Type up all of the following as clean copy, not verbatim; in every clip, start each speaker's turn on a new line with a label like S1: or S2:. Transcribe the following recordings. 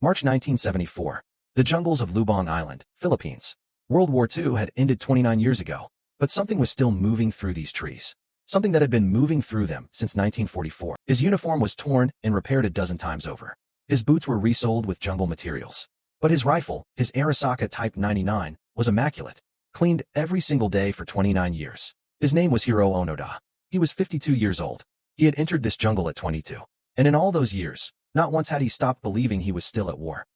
S1: March 1974. The jungles of Lubang Island, Philippines. World War II had ended 29 years ago, but something was still moving through these trees. Something that had been moving through them since 1944. His uniform was torn and repaired a dozen times over. His boots were resoled with jungle materials. But his rifle, his Arisaka Type 99, was immaculate, cleaned every single day for 29 years. His name was Hiroo Onoda. He was 52 years old. He had entered this jungle at 22. And in all those years, not once had he stopped believing he was still at war.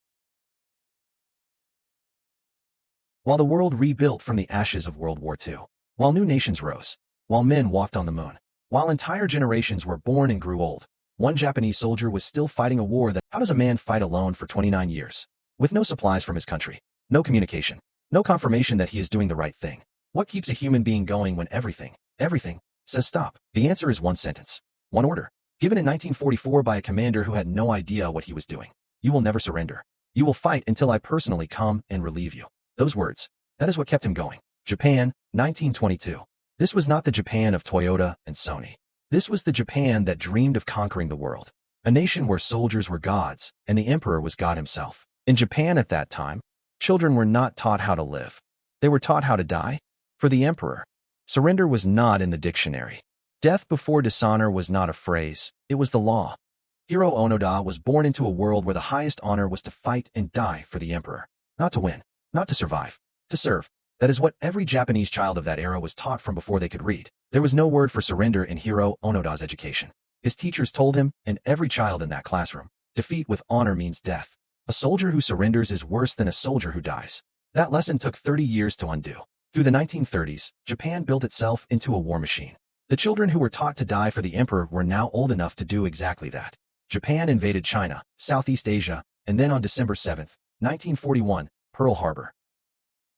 S1: While the world rebuilt from the ashes of World War II, while new nations rose, while men walked on the moon, while entire generations were born and grew old, one Japanese soldier was still fighting a war that, how does a man fight alone for 29 years? With no supplies from his country, no communication, no confirmation that he is doing the right thing. What keeps a human being going when everything says stop? The answer is one sentence, one order, given in 1944 by a commander who had no idea what he was doing. You will never surrender. You will fight until I personally come and relieve you. Those words, that is what kept him going. Japan, 1922. This was not the Japan of Toyota and Sony. This was the Japan that dreamed of conquering the world. A nation where soldiers were gods, and the emperor was God himself. In Japan at that time, children were not taught how to live. They were taught how to die. For the emperor, surrender was not in the dictionary. Death before dishonor was not a phrase, it was the law. Hiroo Onoda was born into a world where the highest honor was to fight and die for the emperor. Not to win, not to survive, to serve. That is what every Japanese child of that era was taught from before they could read. There was no word for surrender in Hiroo Onoda's education. His teachers told him, and every child in that classroom, defeat with honor means death. A soldier who surrenders is worse than a soldier who dies. That lesson took 30 years to undo. Through the 1930s, Japan built itself into a war machine. The children who were taught to die for the emperor were now old enough to do exactly that. Japan invaded China, Southeast Asia, and then on December 7, 1941, Pearl Harbor.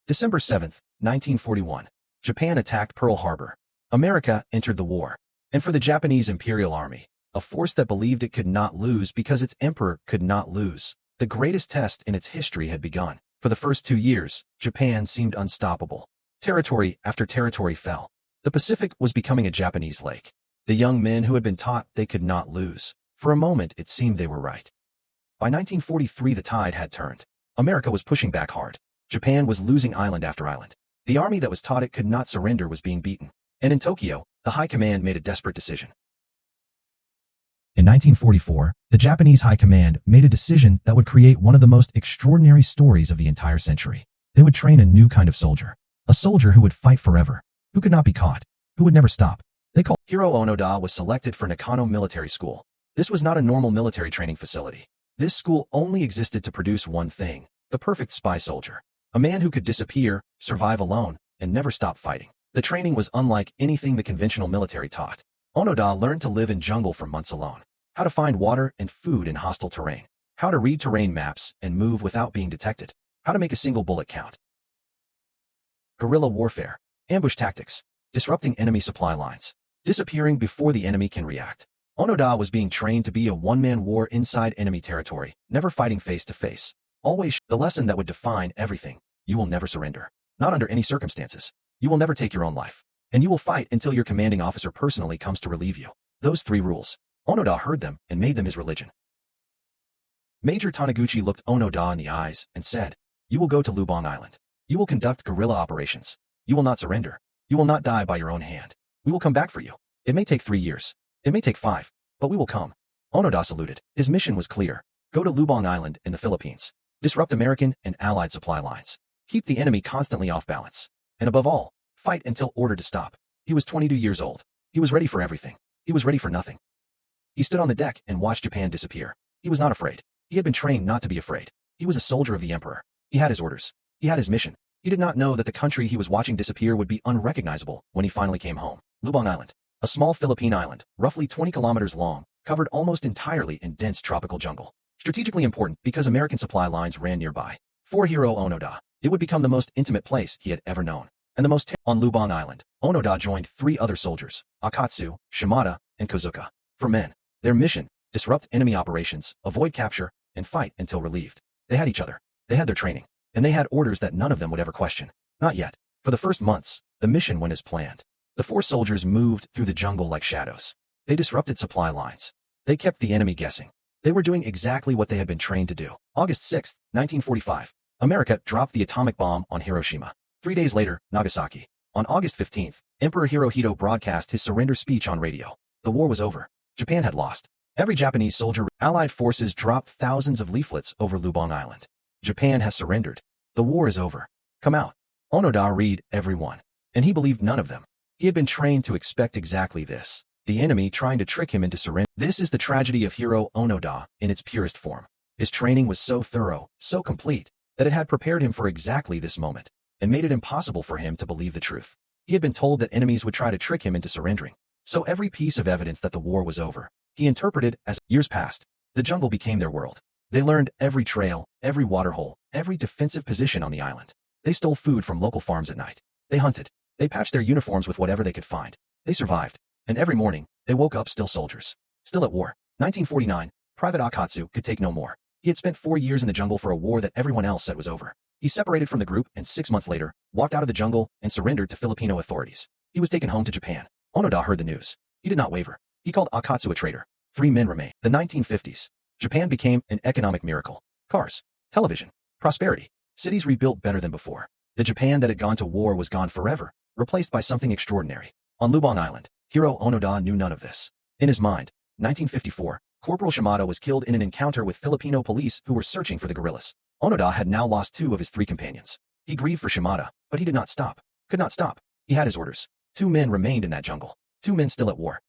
S1: December 7, 1941. Japan attacked Pearl Harbor. America entered the war. And for the Japanese Imperial Army, a force that believed it could not lose because its emperor could not lose, the greatest test in its history had begun. For the first 2 years, Japan seemed unstoppable. Territory after territory fell. The Pacific was becoming a Japanese lake. The young men who had been taught they could not lose. For a moment, it seemed they were right. By 1943, the tide had turned. America was pushing back hard. Japan was losing island after island. The army that was taught it could not surrender was being beaten. And in Tokyo, the High Command made a desperate decision. In 1944, the Japanese High Command made a decision that would create one of the most extraordinary stories of the entire century. They would train a new kind of soldier. A soldier who would fight forever, who could not be caught, who would never stop. They called Hiroo Onoda was selected for Nakano Military School. This was not a normal military training facility. This school only existed to produce one thing, the perfect spy soldier. A man who could disappear, survive alone, and never stop fighting. The training was unlike anything the conventional military taught. Onoda learned to live in jungle for months alone, how to find water and food in hostile terrain, how to read terrain maps and move without being detected, how to make a single bullet count. Guerrilla warfare, ambush tactics, disrupting enemy supply lines, disappearing before the enemy can react. Onoda was being trained to be a one-man war inside enemy territory, never fighting face-to-face. Always the lesson that would define everything. You will never surrender. Not under any circumstances. You will never take your own life. And you will fight until your commanding officer personally comes to relieve you. Those 3 rules. Onoda heard them and made them his religion. Major Taniguchi looked Onoda in the eyes and said, "You will go to Lubang Island. You will conduct guerrilla operations. You will not surrender. You will not die by your own hand. We will come back for you. It may take 3 years. It may take 5. But we will come." Onoda saluted. His mission was clear. Go to Lubang Island in the Philippines. Disrupt American and Allied supply lines. Keep the enemy constantly off balance. And above all, fight until ordered to stop. He was 22 years old. He was ready for everything. He was ready for nothing. He stood on the deck and watched Japan disappear. He was not afraid. He had been trained not to be afraid. He was a soldier of the emperor. He had his orders. He had his mission. He did not know that the country he was watching disappear would be unrecognizable when he finally came home. Lubang Island, a small Philippine island, roughly 20 kilometers long, covered almost entirely in dense tropical jungle. Strategically important because American supply lines ran nearby. For Hiroo Onoda, it would become the most intimate place he had ever known. And the most on Lubang Island, Onoda joined 3 other soldiers, Akatsu, Shimada, and Kozuka. For men, their mission, disrupt enemy operations, avoid capture, and fight until relieved. They had each other. They had their training. And they had orders that none of them would ever question. Not yet. For the first months, the mission went as planned. The 4 soldiers moved through the jungle like shadows. They disrupted supply lines. They kept the enemy guessing. They were doing exactly what they had been trained to do. August 6, 1945. America dropped the atomic bomb on Hiroshima. 3 days later, Nagasaki. On August 15th, Emperor Hirohito broadcast his surrender speech on radio. The war was over. Japan had lost. Every Japanese soldier, Allied forces dropped thousands of leaflets over Lubang Island. Japan has surrendered. The war is over. Come out. Onoda read every one. And he believed none of them. He had been trained to expect exactly this. The enemy trying to trick him into surrender. This is the tragedy of Hiroo Onoda in its purest form. His training was so thorough, so complete, that it had prepared him for exactly this moment, and made it impossible for him to believe the truth. He had been told that enemies would try to trick him into surrendering. So every piece of evidence that the war was over, he interpreted as years passed. The jungle became their world. They learned every trail, every waterhole, every defensive position on the island. They stole food from local farms at night. They hunted. They patched their uniforms with whatever they could find. They survived. And every morning, they woke up still soldiers. Still at war. 1949, Private Akatsu could take no more. He had spent 4 years in the jungle for a war that everyone else said was over. He separated from the group and 6 months later, walked out of the jungle and surrendered to Filipino authorities. He was taken home to Japan. Onoda heard the news. He did not waver. He called Akatsu a traitor. 3 men remained. The 1950s. Japan became an economic miracle. Cars, television, prosperity. Cities rebuilt better than before. The Japan that had gone to war was gone forever, replaced by something extraordinary. On Lubang Island, Hiroo Onoda knew none of this. In his mind, 1954, Corporal Shimada was killed in an encounter with Filipino police who were searching for the guerrillas. Onoda had now lost 2 of his 3 companions. He grieved for Shimada, but he did not stop. Could not stop. He had his orders. 2 men remained in that jungle. 2 men still at war.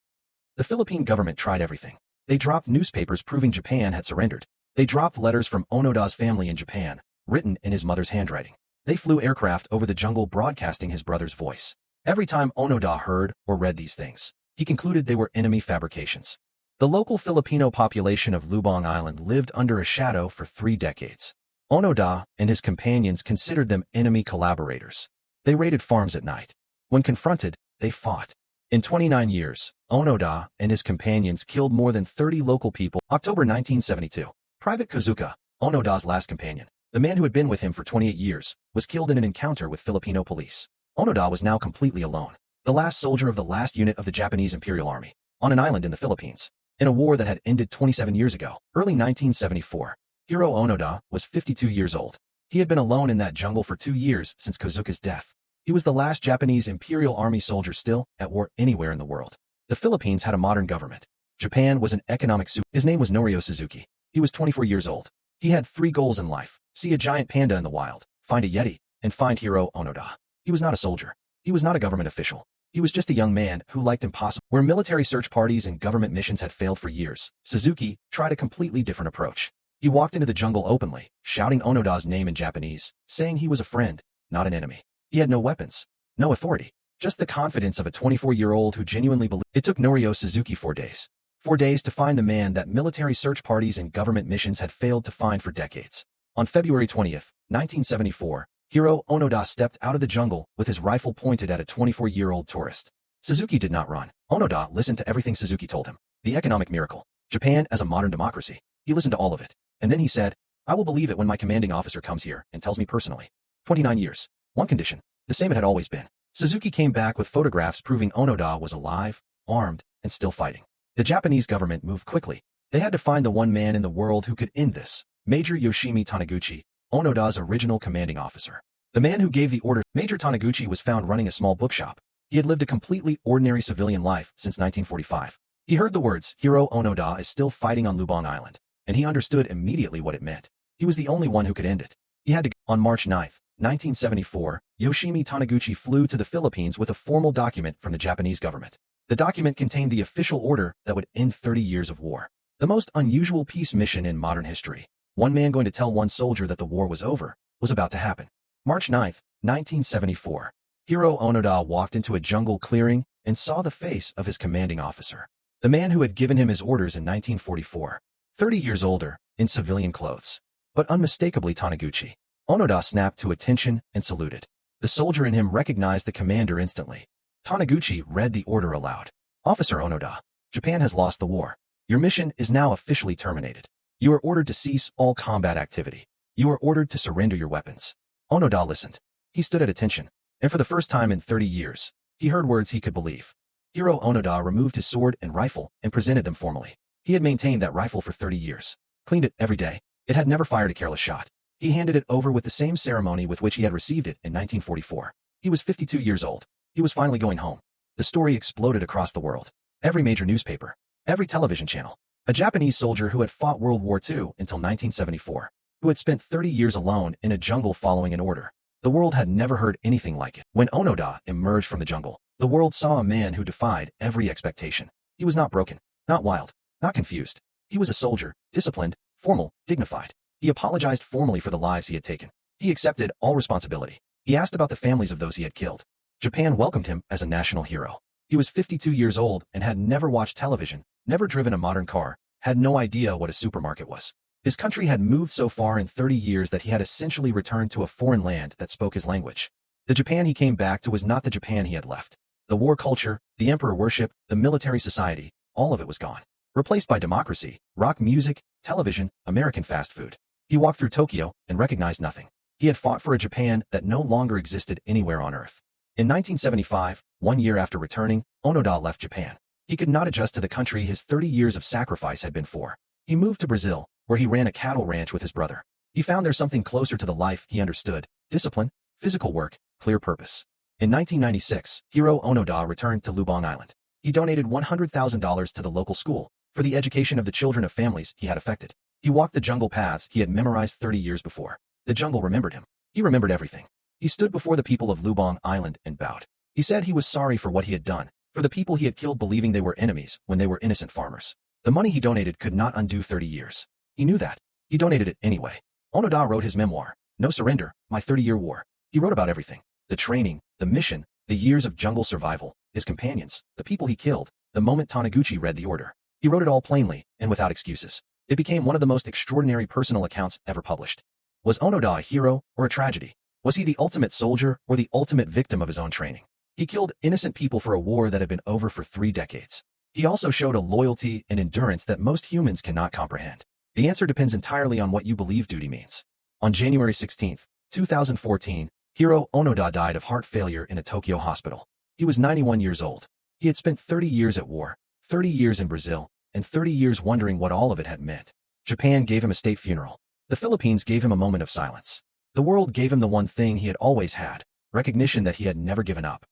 S1: The Philippine government tried everything. They dropped newspapers proving Japan had surrendered. They dropped letters from Onoda's family in Japan, written in his mother's handwriting. They flew aircraft over the jungle broadcasting his brother's voice. Every time Onoda heard or read these things, he concluded they were enemy fabrications. The local Filipino population of Lubang Island lived under a shadow for 3 decades. Onoda and his companions considered them enemy collaborators. They raided farms at night. When confronted, they fought. In 29 years, Onoda and his companions killed more than 30 local people. October 1972. Private Kozuka, Onoda's last companion, the man who had been with him for 28 years, was killed in an encounter with Filipino police. Onoda was now completely alone, the last soldier of the last unit of the Japanese Imperial Army, on an island in the Philippines, in a war that had ended 27 years ago, early 1974. Hiroo Onoda was 52 years old. He had been alone in that jungle for 2 years since Kozuka's death. He was the last Japanese Imperial Army soldier still at war anywhere in the world. The Philippines had a modern government. Japan was an economic super. His name was Norio Suzuki. He was 24 years old. He had 3 goals in life: see a giant panda in the wild, find a yeti, and find Hiroo Onoda. He was not a soldier. He was not a government official. He was just a young man who liked impossible. Where military search parties and government missions had failed for years, Suzuki tried a completely different approach. He walked into the jungle openly, shouting Onoda's name in Japanese, saying he was a friend, not an enemy. He had no weapons, no authority, just the confidence of a 24-year-old who genuinely believed. It took Norio Suzuki 4 days. 4 days to find the man that military search parties and government missions had failed to find for decades. On February 20th, 1974, Hiroo Onoda stepped out of the jungle with his rifle pointed at a 24-year-old tourist. Suzuki did not run. Onoda listened to everything Suzuki told him. The economic miracle. Japan as a modern democracy. He listened to all of it. And then he said, "I will believe it when my commanding officer comes here and tells me personally." 29 years. One condition. The same it had always been. Suzuki came back with photographs proving Onoda was alive, armed, and still fighting. The Japanese government moved quickly. They had to find the one man in the world who could end this. Major Yoshimi Taniguchi, Onoda's original commanding officer. The man who gave the order. Major Taniguchi was found running a small bookshop. He had lived a completely ordinary civilian life since 1945. He heard the words, "Hiroo Onoda is still fighting on Lubang Island," and he understood immediately what it meant. He was the only one who could end it. He had to. On March 9, 1974, Yoshimi Taniguchi flew to the Philippines with a formal document from the Japanese government. The document contained the official order that would end 30 years of war. The most unusual peace mission in modern history. One man going to tell one soldier that the war was over, was about to happen. March 9, 1974. Hiroo Onoda walked into a jungle clearing and saw the face of his commanding officer. The man who had given him his orders in 1944. 30 years older, in civilian clothes. But unmistakably Taniguchi. Onoda snapped to attention and saluted. The soldier in him recognized the commander instantly. Taniguchi read the order aloud. "Officer Onoda, Japan has lost the war. Your mission is now officially terminated. You are ordered to cease all combat activity. You are ordered to surrender your weapons." Onoda listened. He stood at attention, and for the first time in 30 years, he heard words he could believe. Hiroo Onoda removed his sword and rifle and presented them formally. He had maintained that rifle for 30 years, cleaned it every day. It had never fired a careless shot. He handed it over with the same ceremony with which he had received it in 1944. He was 52 years old. He was finally going home. The story exploded across the world. Every major newspaper, every television channel. A Japanese soldier who had fought World War II until 1974, who had spent 30 years alone in a jungle following an order. The world had never heard anything like it. When Onoda emerged from the jungle, the world saw a man who defied every expectation. He was not broken, not wild, not confused. He was a soldier, disciplined, formal, dignified. He apologized formally for the lives he had taken. He accepted all responsibility. He asked about the families of those he had killed. Japan welcomed him as a national hero. He was 52 years old and had never watched television, never driven a modern car, had no idea what a supermarket was. His country had moved so far in 30 years that he had essentially returned to a foreign land that spoke his language. The Japan he came back to was not the Japan he had left. The war culture, the emperor worship, the military society, all of it was gone. Replaced by democracy, rock music, television, American fast food. He walked through Tokyo and recognized nothing. He had fought for a Japan that no longer existed anywhere on Earth. In 1975, 1 year after returning, Onoda left Japan. He could not adjust to the country his 30 years of sacrifice had been for. He moved to Brazil, where he ran a cattle ranch with his brother. He found there something closer to the life he understood: discipline, physical work, clear purpose. In 1996, Hiroo Onoda returned to Lubang Island. He donated $100,000 to the local school for the education of the children of families he had affected. He walked the jungle paths he had memorized 30 years before. The jungle remembered him. He remembered everything. He stood before the people of Lubang Island and bowed. He said he was sorry for what he had done, for the people he had killed believing they were enemies when they were innocent farmers. The money he donated could not undo 30 years. He knew that. He donated it anyway. Onoda wrote his memoir, No Surrender, My 30-Year War. He wrote about everything: the training, the mission, the years of jungle survival, his companions, the people he killed, the moment Taniguchi read the order. He wrote it all plainly and without excuses. It became one of the most extraordinary personal accounts ever published. Was Onoda a hero or a tragedy? Was he the ultimate soldier or the ultimate victim of his own training? He killed innocent people for a war that had been over for 3 decades. He also showed a loyalty and endurance that most humans cannot comprehend. The answer depends entirely on what you believe duty means. On January 16, 2014, Hiroo Onoda died of heart failure in a Tokyo hospital. He was 91 years old. He had spent 30 years at war, 30 years in Brazil, and 30 years wondering what all of it had meant. Japan gave him a state funeral. The Philippines gave him a moment of silence. The world gave him the one thing he had always had: recognition that he had never given up.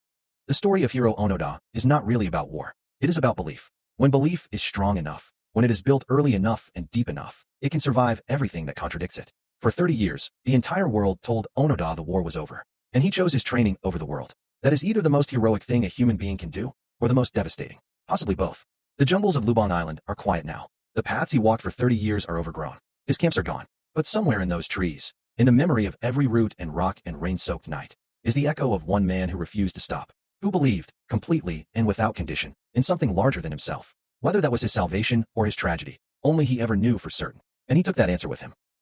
S1: The story of Hiroo Onoda is not really about war. It is about belief. When belief is strong enough, when it is built early enough and deep enough, it can survive everything that contradicts it. For 30 years, the entire world told Onoda the war was over, and he chose his training over the world. That is either the most heroic thing a human being can do, or the most devastating. Possibly both. The jungles of Lubang Island are quiet now. The paths he walked for 30 years are overgrown. His camps are gone. But somewhere in those trees, in the memory of every root and rock and rain-soaked night, is the echo of one man who refused to stop, who believed, completely and without condition, in something larger than himself. Whether that was his salvation or his tragedy, only he ever knew for certain. And he took that answer with him.